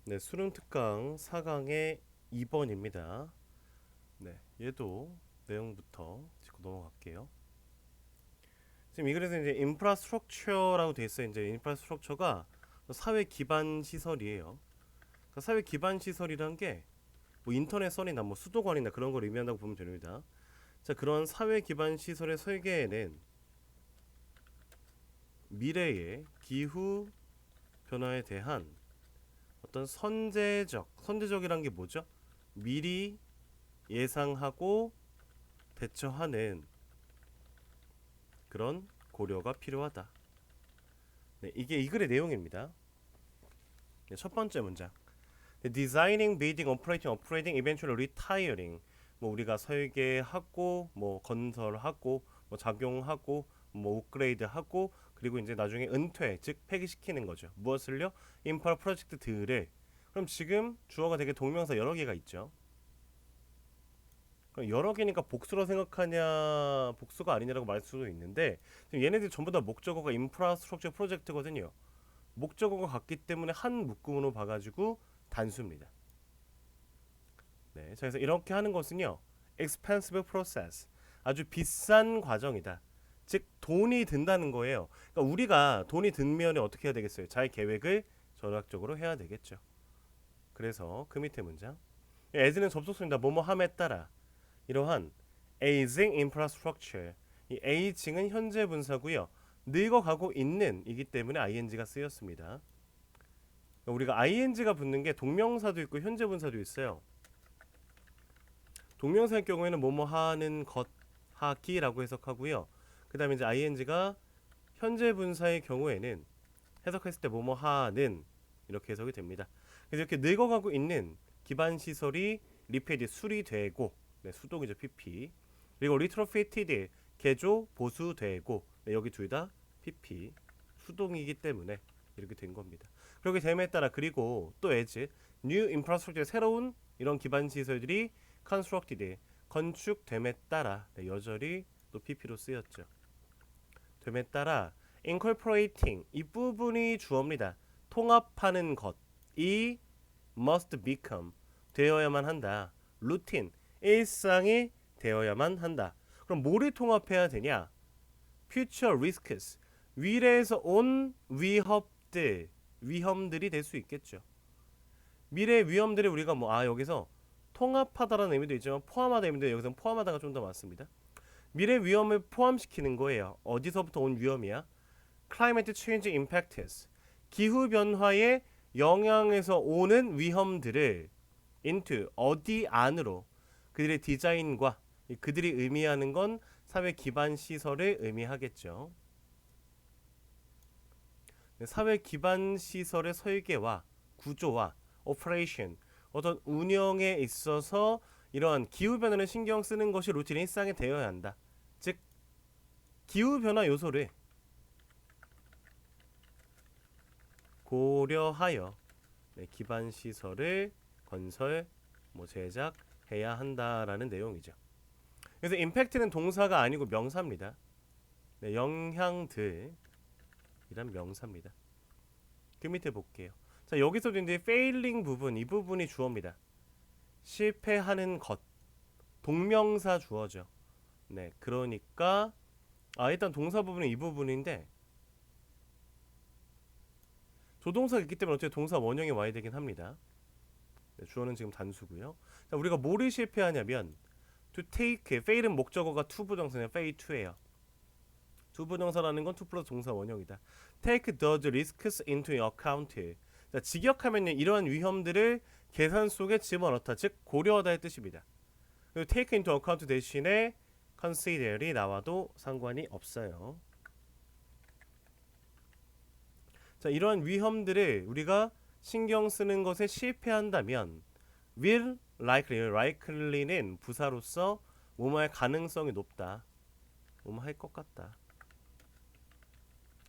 네, 수능 특강 4강의 2번입니다. 네, 얘도 내용부터 짚고 넘어갈게요. 지금 이 글에서 이제 인프라스트럭처라고 돼 있어요. 이제 인프라스트럭처가 사회 기반 시설이에요. 그러니까 사회 기반 시설이란 게 뭐 인터넷선이나 뭐 수도관이나 그런 걸 의미한다고 보면 됩니다. 자, 그런 사회 기반 시설의 설계에는 미래의 기후 변화에 대한 어떤 선제적이란 게 뭐죠? 미리 예상하고 대처하는 그런 고려가 필요하다. 네, 이게 이 글의 내용입니다. 네, 첫 번째 문장. Designing, building, operating, eventually retiring. 뭐 우리가 설계하고, 뭐 건설하고, 뭐 작용하고, 뭐 업그레이드하고, 그리고 이제 나중에 은퇴, 즉 폐기시키는 거죠. 무엇을요? 인프라 프로젝트들을. 그럼 지금 주어가 되게 동명사 여러 개가 있죠. 여러 개니까 복수로 생각하냐 복수가 아니냐라고 말할 수도 있는데 지금 얘네들 전부 다 목적어가 인프라스트럭처 프로젝트거든요. 목적어가 같기 때문에 한 묶음으로 봐가지고 단수입니다. 네, 자, 그래서 이렇게 하는 것은요 expensive process, 아주 비싼 과정이다. 즉 돈이 든다는 거예요. 그러니까 우리가 돈이 든면 어떻게 해야 되겠어요? 잘 계획을 전략적으로 해야 되겠죠. 그래서 그 밑에 문장 as는 접속사입니다. 뭐뭐함에 따라 이러한 aging infrastructure, 이 aging은 현재 분사고요. 늙어가고 있는 이기 때문에 ing가 쓰였습니다. 우리가 ing가 붙는 게 동명사도 있고 현재 분사도 있어요. 동명사의 경우에는 뭐뭐 하는 것 하기라고 해석하고요. 그 다음에 이제 ing가 현재 분사의 경우에는 해석했을 때 뭐뭐 하는 이렇게 해석이 됩니다. 그래서 이렇게 늙어가고 있는 기반 시설이 리페이드 수리되고, 네, 수동이죠 pp. 그리고 리트로피티드 개조 보수되고, 네, 여기 둘 다 pp 수동이기 때문에 이렇게 된 겁니다. 그렇게 됨에 따라 그리고 또 as new infrastructure, 새로운 이런 기반 시설들이 constructed 건축됨에 따라, 네, 여전히 또 pp로 쓰였죠. 됨에 따라 incorporating 이 부분이 주어입니다. 통합하는 것이 must become 되어야만 한다. 루틴 일상이 되어야만 한다. 그럼 뭐를 통합해야 되냐? future risks 미래에서 온 위험들이 될 수 있겠죠. 미래의 위험들을 우리가 여기서 통합하다라는 의미도 있지만 포함하다 의미도 여기서 포함하다가 좀 더 많습니다. 미래 위험을 포함시키는 거예요. 어디서부터 온 위험이야? Climate change impacts 기후 변화의 영향에서 오는 위험들을 into 어디 안으로 그들의 디자인과 그들이 의미하는 건 사회 기반 시설을 의미하겠죠. 사회 기반 시설의 설계와 구조와 operation 어떤 운영에 있어서 이러한 기후 변화를 신경 쓰는 것이 루틴 일상에 되어야 한다. 즉 기후 변화 요소를 고려하여, 네, 기반 시설을 건설, 제작해야 한다라는 내용이죠. 그래서 임팩트는 동사가 아니고 명사입니다. 네, 영향들이란 명사입니다. 그 밑에 볼게요. 자, 여기서도 이제 failing 부분, 이 부분이 주어입니다. 실패하는 것, 동명사 주어죠. 네, 그러니까 일단 동사 부분은 이 부분인데 조동사가 있기 때문에 어차피 동사 원형이 와야 되긴 합니다. 네, 주어는 지금 단수고요. 자, 우리가 뭐를 실패하냐면 to take, fail은 목적어가 to 부정사냐 fail to예요. to 부정사라는 건 to 플러스 동사 원형이다. take those risks into account. 자, 직역하면 이러한 위험들을 계산 속에 집어넣다, 즉 고려하다의 뜻입니다. 그리고 take into account 대신에 consider이 나와도 상관이 없어요. 자, 이러한 위험들을 우리가 신경 쓰는 것에 실패한다면 will likely는 부사로서 뭐뭐할 가능성이 높다. 뭐뭐 할 것 같다.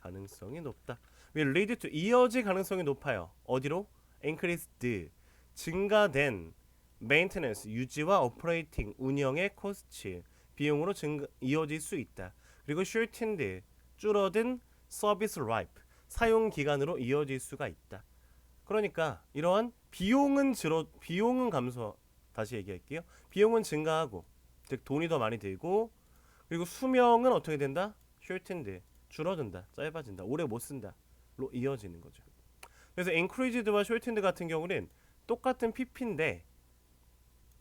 가능성이 높다. will lead to 이어질 가능성이 높아요. 어디로? increased 증가된 maintenance 유지와 operating 운영의 cost 비용으로 이어질 수 있다. 그리고 shortened 줄어든 service life 사용 기간으로 이어질 수가 있다. 그러니까 이러한 비용은 감소. 다시 얘기할게요. 비용은 증가하고, 즉 돈이 더 많이 들고, 그리고 수명은 어떻게 된다? shortened, 줄어든다, 짧아진다, 오래 못 쓴다로 이어지는 거죠. 그래서 increased와 shortened 같은 경우는 똑같은 PP인데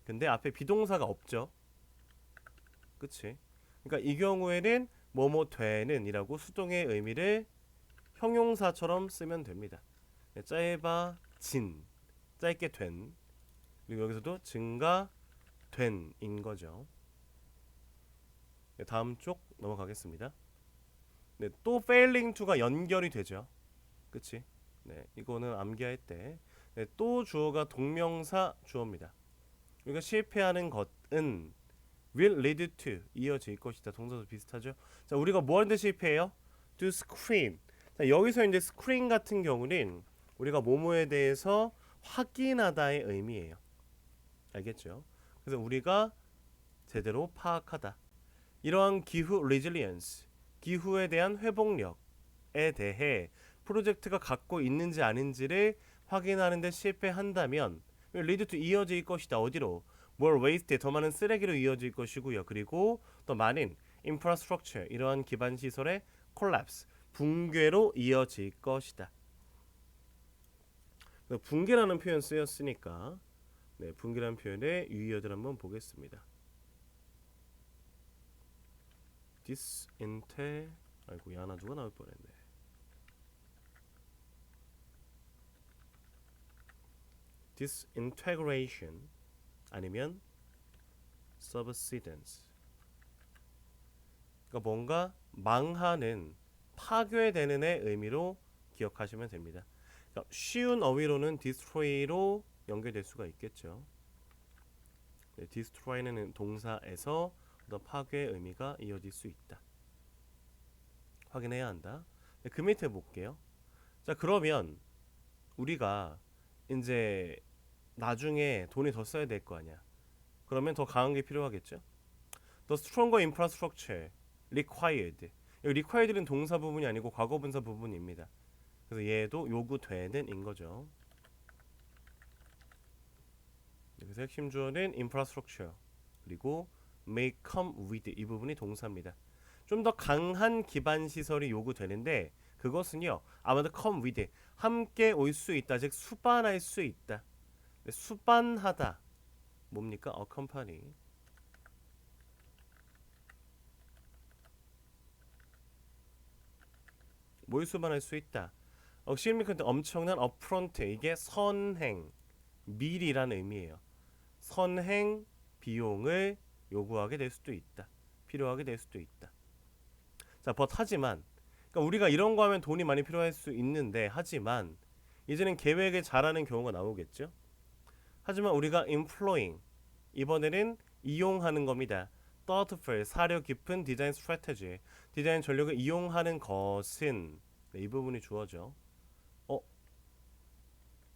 근데 앞에 비동사가 없죠. 그치? 그러니까 이 경우에는 뭐뭐 되는 이라고 수동의 의미를 형용사처럼 쓰면 됩니다. 짧아진, 짧게 된, 그리고 여기서도 증가된인 거죠. 다음 쪽 넘어가겠습니다. 네, 또 failing to가 연결이 되죠. 그치? 네, 이거는 암기할 때 네, 또 주어가 동명사 주어입니다. 우리가 실패하는 것은 will lead to 이어질 것이다. 동사도 비슷하죠. 자, 우리가 뭐 하는데 실패해요? to screen. 자, 여기서 이제 screen 같은 경우는 우리가 뭐뭐에 대해서 확인하다의 의미예요. 알겠죠? 그래서 우리가 제대로 파악하다. 이러한 기후 resilience, 기후에 대한 회복력에 대해 프로젝트가 갖고 있는지 아닌지를 확인하는 데 실패한다면 lead to 이어질 것이다. 어디로? more waste, 더 많은 쓰레기로 이어질 것이고요. 그리고 더 많은 infrastructure, 이러한 기반 시설의 collapse, 붕괴로 이어질 것이다. 붕괴라는 표현 쓰였으니까 네, 붕괴라는 표현의 유의어들 한번 보겠습니다. 아이고 야나두가 나올 뻔했네. disintegration 아니면 subsidence. 그러니까 뭔가 망하는, 파괴되는의 의미로 기억하시면 됩니다. 그러니까 쉬운 어휘로는 destroy로 연결될 수가 있겠죠. 네, destroy는 동사에서 어떤 파괴의 의미가 이어질 수 있다. 확인해야 한다. 네, 그 밑에 볼게요. 자, 그러면 우리가 이제 나중에 돈이 더 써야 될 거 아니야. 그러면 더 강한 게 필요하겠죠. The stronger infrastructure required. 여기 required는 동사 부분이 아니고 과거 분사 부분입니다. 그래서 얘도 요구되는 인 거죠. 그래서 핵심 주어는 infrastructure 그리고 may come with 이 부분이 동사입니다. 좀 더 강한 기반 시설이 요구되는데 그것은요 아마도 come with 함께 올 수 있다, 즉 수반할 수 있다. 수반하다 뭡니까? accompany. 뭘 수반할 수 있다. significant 엄청난 upfront, 이게 선행 미리라는 의미예요. 선행 비용을 요구하게 될 수도 있다. 필요하게 될 수도 있다. 자, but 하지만 그러니까 우리가 이런 거 하면 돈이 많이 필요할 수 있는데 하지만 이제는 계획을 잘하는 경우가 나오겠죠. 하지만 우리가 employing 이번에는 이용하는 겁니다. thoughtful 사려 깊은 디자인 strategy 디자인 전략을 이용하는 것은 네, 이 부분이 주어져.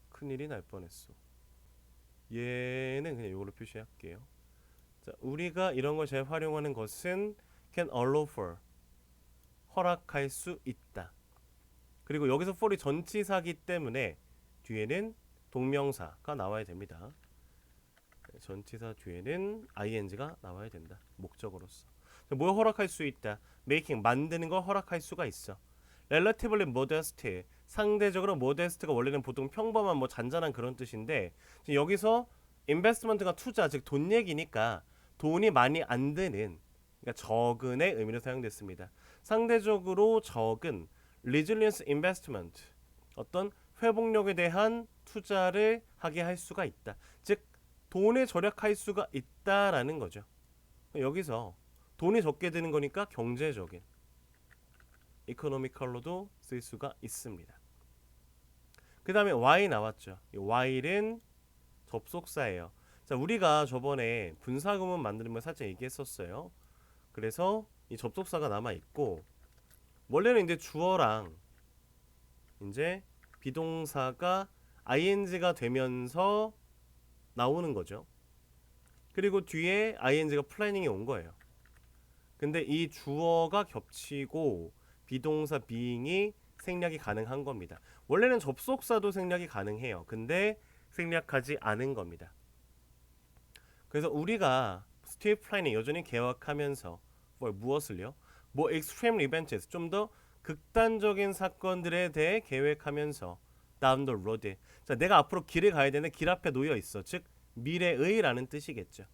큰일이 날 뻔했어. 얘는 그냥 이걸로 표시할게요. 자, 우리가 이런 걸 잘 활용하는 것은 can allow for 허락할 수 있다. 그리고 여기서 for이 전치사기 때문에 뒤에는 동명사가 나와야 됩니다. 전치사 뒤에는 ing가 나와야 된다. 목적어로서. 뭘 허락할 수 있다. making 만드는 걸 허락할 수가 있어. relatively modest 상대적으로 modest가 원래는 보통 평범한 뭐 잔잔한 그런 뜻인데 여기서 investment가 투자 즉 돈 얘기니까 돈이 많이 안 드는 그러니까 적은의 의미로 사용됐습니다. 상대적으로 적은 resilience investment 어떤 회복력에 대한 투자를 하게 할 수가 있다. 즉 돈을 절약할 수가 있다라는 거죠. 여기서 돈이 적게 드는 거니까 경제적인 economical로도 쓸 수가 있습니다. 그 다음에 while 나왔죠. 이 while은 접속사예요. 자, 우리가 저번에 분사구문 만드는 걸 살짝 얘기했었어요. 그래서 이 접속사가 남아 있고 원래는 이제 주어랑 이제 비동사가 ing가 되면서 나오는 거죠. 그리고 뒤에 ing가 플래닝에 온 거예요. 근데 이 주어가 겹치고 비동사 being이 생략이 가능한 겁니다. 원래는 접속사도 생략이 가능해요. 근데 생략하지 않은 겁니다. 그래서 우리가 still planning 여전히 계획하면서 무엇을요? 뭐 extreme events 좀 더 극단적인 사건들에 대해 계획하면서 down the road. 자, 내가 앞으로 길을 가야 되는데 길 앞에 놓여 있어. 즉 미래의라는 뜻이겠죠.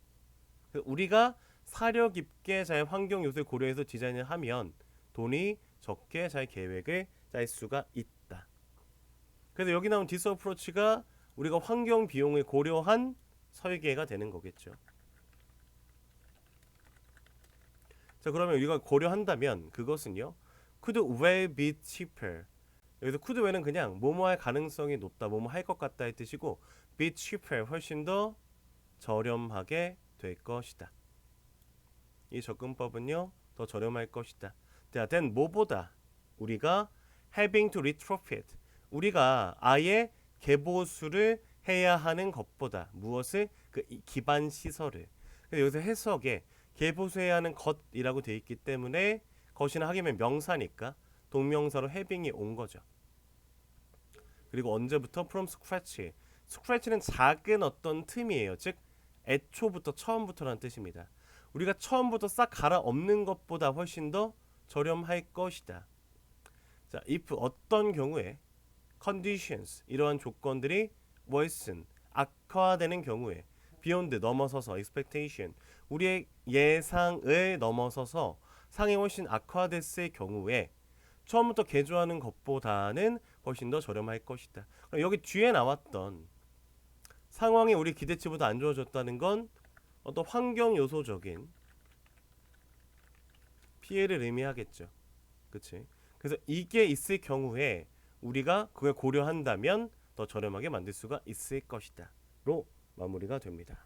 우리가 사려 깊게 잘 환경 요소를 고려해서 디자인을 하면 돈이 적게 잘 계획을 짤 수가 있다. 그래서 여기 나온 디스 어프로치가 우리가 환경 비용을 고려한 설계가 되는 거겠죠. 자, 그러면 우리가 고려한다면 그것은요. could well be cheaper. 여기서 could well은 그냥 뭐뭐 할 가능성이 높다, 뭐뭐 할 것 같다의 뜻이고 be cheaper 훨씬 더 저렴하게 될 것이다. 이 접근법은요. 더 저렴할 것이다. 자, then 뭐보다 우리가 having to retrofit 우리가 아예 개보수를 해야 하는 것보다 무엇을 그 기반 시설을 여기서 해석에 개보수해야 하는 것이라고 돼 있기 때문에 것이나 하기면 명사니까 동명사로 having이 온 거죠. 그리고 언제부터 from scratch scratch는 작은 어떤 틈이에요. 즉 애초부터 처음부터라는 뜻입니다. 우리가 처음부터 싹 갈아엎는 것보다 훨씬 더 저렴할 것이다. 자, if 어떤 경우에 conditions 이러한 조건들이 worsen 악화되는 경우에 beyond 넘어서서 expectation 우리의 예상을 넘어서서 상이 훨씬 악화됐을 경우에 처음부터 개조하는 것보다는 훨씬 더 저렴할 것이다. 그럼 여기 뒤에 나왔던 상황이 우리 기대치보다 안 좋아졌다는 건 어떤 환경 요소적인 피해를 의미하겠죠. 그치? 그래서 이게 있을 경우에 우리가 그걸 고려한다면 더 저렴하게 만들 수가 있을 것이다 로 마무리가 됩니다.